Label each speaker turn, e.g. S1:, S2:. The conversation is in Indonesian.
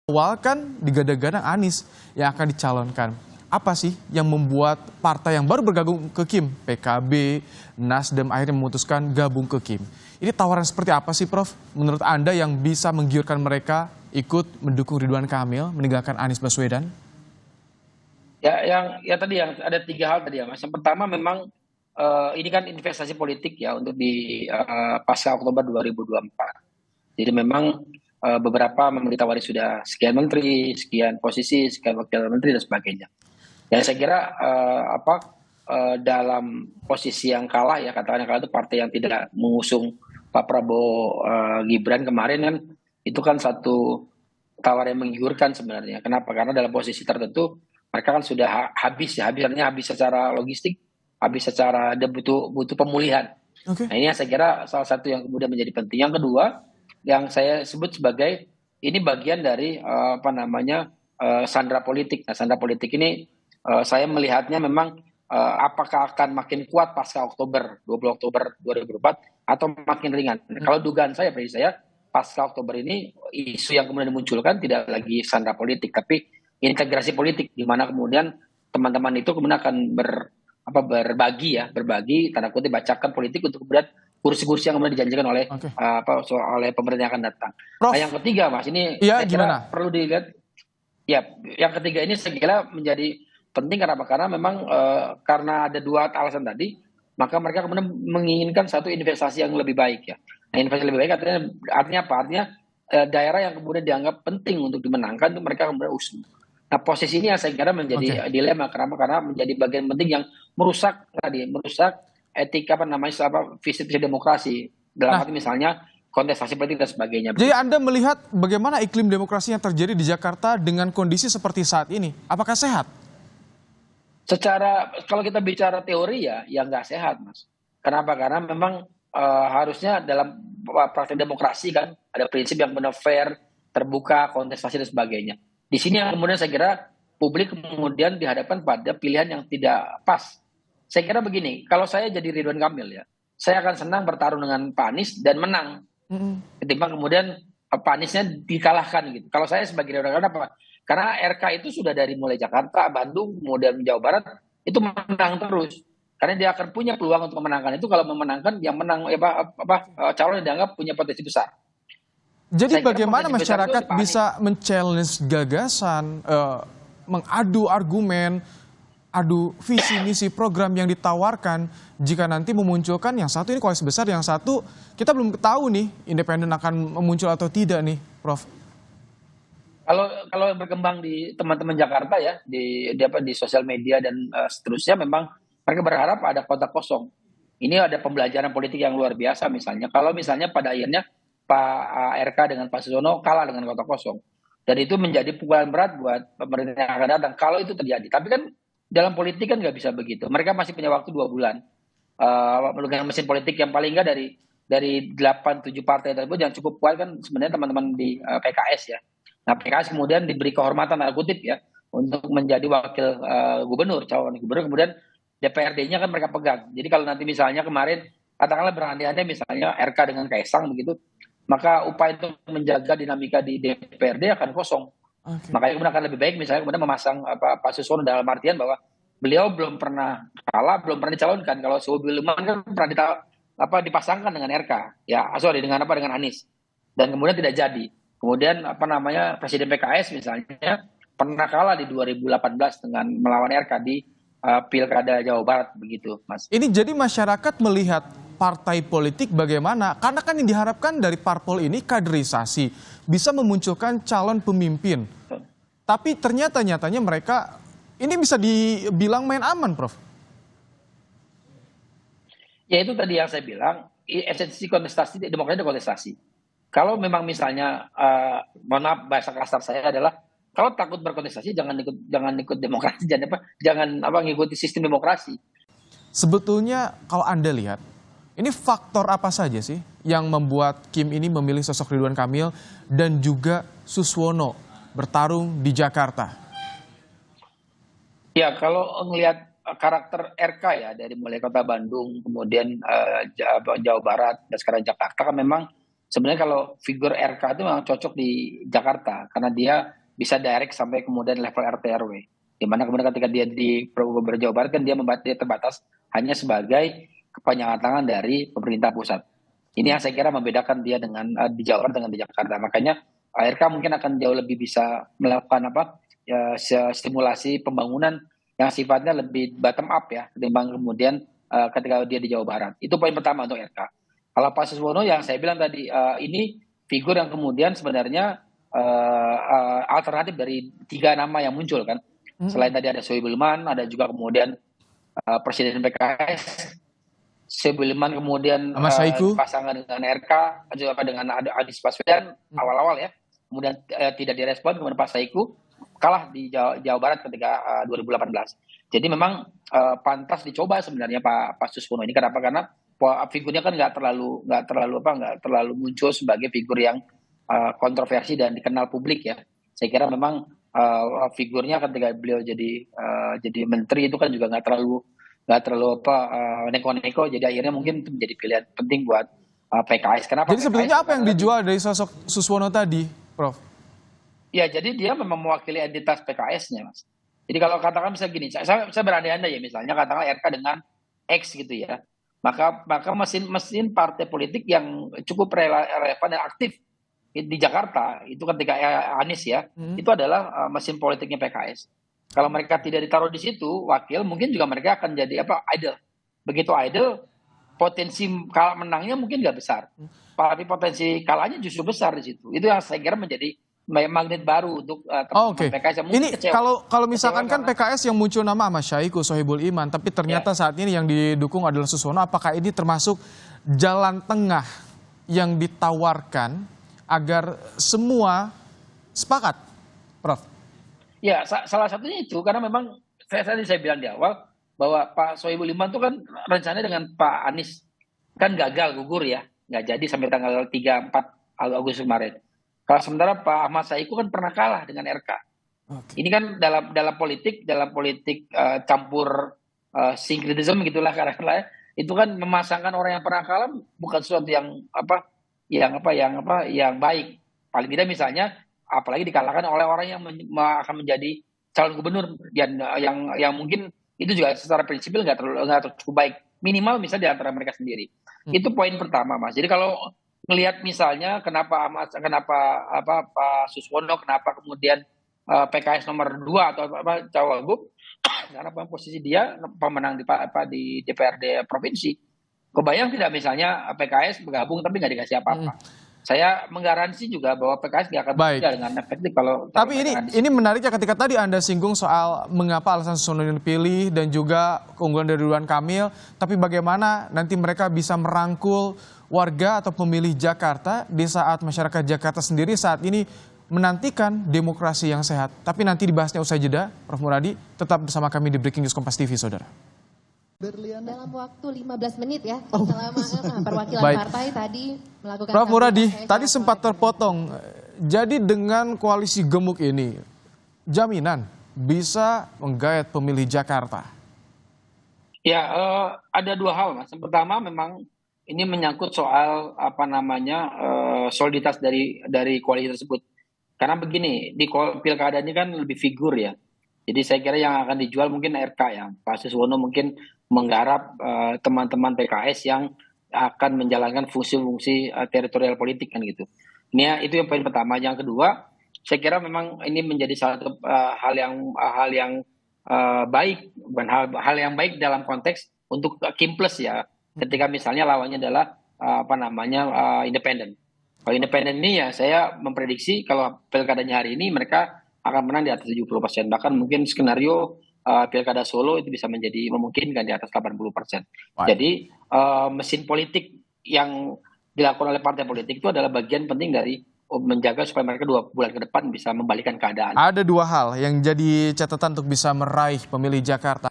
S1: Awal kan digadang-gadang Anies yang akan dicalonkan. Apa sih yang membuat partai yang baru bergabung ke Kim, PKB, Nasdem akhirnya memutuskan gabung ke Kim? Ini tawaran seperti apa sih, Prof? Menurut Anda yang bisa menggiurkan mereka ikut mendukung Ridwan Kamil, meninggalkan Anies Baswedan?
S2: Ya tadi yang ada tiga hal tadi ya Mas. Yang pertama memang ini kan investasi politik ya untuk di pasca Oktober 2024. Jadi memang beberapa memang ditawari sudah sekian menteri, sekian posisi, sekian wakil menteri dan sebagainya. Dan saya kira dalam posisi yang kalah ya katakan yang kalah itu partai yang tidak mengusung Pak Prabowo Gibran kemarin kan itu kan satu tawar yang menggiurkan sebenarnya. Kenapa? Karena dalam posisi tertentu mereka kan sudah habis ya, artinya habis secara logistik, habis secara dia butuh pemulihan.
S1: Oke.
S2: Nah ini yang saya kira salah satu yang kemudian menjadi penting. Yang kedua, yang saya sebut sebagai ini bagian dari sandera politik. Nah sandera politik ini saya melihatnya memang apakah akan makin kuat pasca Oktober 20 Oktober 2004 atau makin ringan. Kalau dugaan saya, prediksi saya pasca Oktober ini isu yang kemudian dimunculkan tidak lagi sandera politik tapi integrasi politik di mana kemudian teman-teman itu kemudian akan berbagi tanda kutip bacakan politik untuk kemudian kursi-kursi yang kemudian dijanjikan oleh
S1: Oke.
S2: oleh pemerintah yang akan datang.
S1: Prof,
S2: Nah yang ketiga Mas ini
S1: iya
S2: saya kira
S1: gimana?
S2: perlu dilihat ya yang ketiga ini saya kira menjadi penting karena memang karena ada dua alasan tadi maka mereka kemudian menginginkan satu investasi yang lebih baik ya. Nah investasi lebih baik artinya apa? Artinya daerah yang kemudian dianggap penting untuk dimenangkan itu mereka kemudian usung. Nah posisi ini yang saya kira
S1: Oke.
S2: menjadi dilema karena menjadi bagian penting yang merusak etika visi demokrasi dalam
S1: Nah,
S2: arti misalnya kontestasi politik dan sebagainya
S1: jadi
S2: begitu.
S1: Anda melihat bagaimana iklim demokrasi yang terjadi di Jakarta dengan kondisi seperti saat ini? Apakah sehat?
S2: Secara kalau kita bicara teori ya nggak sehat Mas. Kenapa? Karena memang harusnya dalam praktek demokrasi kan ada prinsip yang benar fair, terbuka, kontestasi dan sebagainya. Di sini yang kemudian saya kira publik kemudian dihadapkan pada pilihan yang tidak pas. Saya kira begini, kalau saya jadi Ridwan Kamil ya, saya akan senang bertarung dengan Pak Anies dan menang
S1: Mm-mm.
S2: ketimbang kemudian Pak Aniesnya dikalahkan gitu. Kalau saya sebagai Ridwan Kamil apa? Karena RK itu sudah dari mulai Jakarta, Bandung, kemudian Jawa Barat itu menang terus. Karena dia akan punya peluang untuk memenangkan itu kalau memenangkan yang menang calon yang dianggap punya potensi besar.
S1: Jadi
S2: Saya kira
S1: bagaimana
S2: potensi besar itu
S1: masyarakat
S2: di Pak Anies.
S1: bisa men-challenge gagasan, mengadu argumen, adu visi misi program yang ditawarkan jika nanti memunculkan yang satu ini koalisi besar, yang satu kita belum tahu nih independen akan muncul atau tidak nih, Prof.
S2: Kalau berkembang di teman-teman Jakarta ya di sosial media dan seterusnya memang mereka berharap ada kota kosong. Ini ada pembelajaran politik yang luar biasa misalnya. Kalau misalnya pada akhirnya Pak RK dengan Pak Susono kalah dengan kota kosong. Dan itu menjadi pukulan berat buat pemerintah yang akan datang kalau itu terjadi. Tapi kan dalam politik kan nggak bisa begitu. Mereka masih punya waktu 2 bulan. Dengan mesin politik yang paling nggak dari 8-7 partai tersebut yang cukup kuat kan sebenarnya teman-teman di PKS ya. Nah PKS kemudian diberi kehormatan tanda kutip ya untuk menjadi wakil gubernur, calon gubernur, kemudian DPRD-nya kan mereka pegang. Jadi kalau nanti misalnya kemarin katakanlah berandai-andai misalnya RK dengan Kaisang begitu, maka upaya untuk menjaga dinamika di DPRD akan kosong.
S1: Oke.
S2: Makanya kemudian akan lebih baik misalnya kemudian memasang Pak Susono dalam artian bahwa beliau belum pernah kalah, belum pernah dicalonkan. Kalau Sohibul Iman kan pernah dipasangkan dengan RK, ya sorry dengan Anies, dan kemudian tidak jadi. Kemudian Presiden PKS misalnya pernah kalah di 2018 dengan melawan RK di Pilkada Jawa Barat begitu, Mas.
S1: Ini jadi masyarakat melihat partai politik bagaimana? Karena kan yang diharapkan dari parpol ini kaderisasi, bisa memunculkan calon pemimpin. Tapi ternyata nyatanya mereka ini bisa dibilang main aman, Prof.
S2: Ya itu tadi yang saya bilang, esensi kontestasi demokrasi itu kontestasi. Kalau memang misalnya, mohon maaf bahasa kasar saya adalah kalau takut berkontestasi jangan ikut demokrasi, jangan ngikuti sistem demokrasi.
S1: Sebetulnya kalau Anda lihat, ini faktor apa saja sih yang membuat Kim ini memilih sosok Ridwan Kamil dan juga Suswono bertarung di Jakarta?
S2: Ya kalau ngelihat karakter RK ya dari mulai kota Bandung kemudian Jawa Barat dan sekarang Jakarta kan memang Sebenarnya kalau figur RK itu memang cocok di Jakarta karena dia bisa direct sampai kemudian level RT RW. Di mana kemudian ketika dia di Gubernur Jawa Barat kan dia terbatas hanya sebagai kepanjangan tangan dari pemerintah pusat. Ini yang saya kira membedakan dia dengan di Jawa Barat dengan di Jakarta. Makanya RK mungkin akan jauh lebih bisa melakukan stimulasi pembangunan yang sifatnya lebih bottom up ya ketimbang kemudian ketika dia di Jawa Barat. Itu poin pertama untuk RK. Kalau Pak Suswono yang saya bilang tadi ini figur yang kemudian sebenarnya alternatif dari 3 nama yang muncul kan. Selain tadi ada Sohibul Iman, ada juga kemudian Presiden PKS, Sohibul Iman kemudian
S1: Mas Saiku.
S2: pasangan dengan RK, juga dengan Anies Baswedan awal-awal ya. Kemudian tidak direspon, kemudian Pak Saiku kalah di Jawa Barat ketika 2018. Jadi memang pantas dicoba sebenarnya Pak Suswono ini. Kenapa? Karena figurnya kan nggak terlalu muncul sebagai figur yang kontroversi dan dikenal publik ya. Saya kira memang figurnya ketika beliau jadi menteri itu kan juga nggak terlalu neko-neko. Jadi akhirnya mungkin itu menjadi pilihan penting buat PKS. Kenapa?
S1: Jadi sebetulnya apa yang dijual dari sosok Suswono tadi, Prof?
S2: Ya, jadi dia memang mewakili entitas PKS-nya, Mas. Jadi kalau katakan bisa gini, saya berandai-andai ya, misalnya katakan RK dengan X gitu ya, maka mesin partai politik yang cukup relevan dan aktif di Jakarta itu ketika Anies ya, itu adalah mesin politiknya PKS. Kalau mereka tidak ditaruh di situ wakil, mungkin juga mereka akan jadi idle. Begitu idle, potensi kalah menangnya mungkin nggak besar, tapi potensi kalahnya justru besar di situ. Itu yang saya kira menjadi magnet baru untuk
S1: Oke.
S2: PKS yang
S1: Ini kalau misalkan kan PKS yang muncul nama Mas Saiku, Sohibul Iman, tapi ternyata saat ini yang didukung adalah Suswono. Apakah ini termasuk jalan tengah yang ditawarkan agar semua sepakat, Prof?
S2: Ya, salah satunya itu karena memang saya bilang di awal bahwa Pak Sohibul Iman itu kan rencananya dengan Pak Anies kan gagal gugur ya, nggak jadi sampai tanggal 3-4 Agustus kemarin. Kalau sementara Pak Ahmad Saiku kan pernah kalah dengan RK. Okay. Ini kan dalam politik campur sinkretisme gitulah karena itu kan memasangkan orang yang pernah kalah bukan sesuatu yang baik. Paling tidak misalnya apalagi dikalahkan oleh orang yang akan menjadi calon gubernur yang mungkin itu juga secara prinsipil nggak terlalu cukup baik. Minimal misalnya di antara mereka sendiri. Itu poin pertama, Mas. Jadi kalau melihat misalnya kenapa Pak Suswono, kenapa kemudian PKS nomor 2 atau Cawagup, karena posisi dia pemenang di DPRD provinsi. Kebayang tidak misalnya PKS bergabung tapi nggak dikasih apa-apa. Saya menggaransi juga bahwa PKS nggak akan bekerja dengan efektif kalau.
S1: Tapi ini menariknya ketika tadi Anda singgung soal mengapa alasan Suswono dipilih dan juga keunggulan dari Ridwan Kamil, tapi bagaimana nanti mereka bisa merangkul warga atau pemilih Jakarta di saat masyarakat Jakarta sendiri saat ini menantikan demokrasi yang sehat. Tapi nanti dibahasnya usai jeda, Prof. Muradi. Tetap bersama kami di Breaking News Kompas TV, Saudara.
S3: Dalam waktu 15 menit ya, selama perwakilan partai tadi melakukan...
S1: Prof. Muradi, tadi sempat terpotong. Jadi dengan koalisi gemuk ini, jaminan bisa menggayat pemilih Jakarta?
S2: Ya, ada 2 hal, Mas. Yang pertama memang ini menyangkut soal soliditas dari koalisi tersebut. Karena begini, di pilkada ini kan lebih figur ya. Jadi saya kira yang akan dijual mungkin RK ya. Pak Suswono mungkin menggarap teman-teman PKS yang akan menjalankan fungsi-fungsi teritorial politik kan gitu. Ini itu yang poin pertama. Yang kedua, saya kira memang ini menjadi satu hal yang baik, bukan hal yang baik dalam konteks untuk Kim Plus ya. Ketika misalnya lawannya adalah independen. Kalau independen ini ya saya memprediksi kalau pilkadanya hari ini mereka akan menang di atas 70%. Bahkan mungkin skenario pilkada Solo itu bisa menjadi memungkinkan di atas 80%. Jadi mesin politik yang dilakukan oleh partai politik itu adalah bagian penting dari menjaga supaya mereka 2 bulan ke depan bisa membalikan keadaan.
S1: Ada 2 hal yang jadi catatan untuk bisa meraih pemilih Jakarta.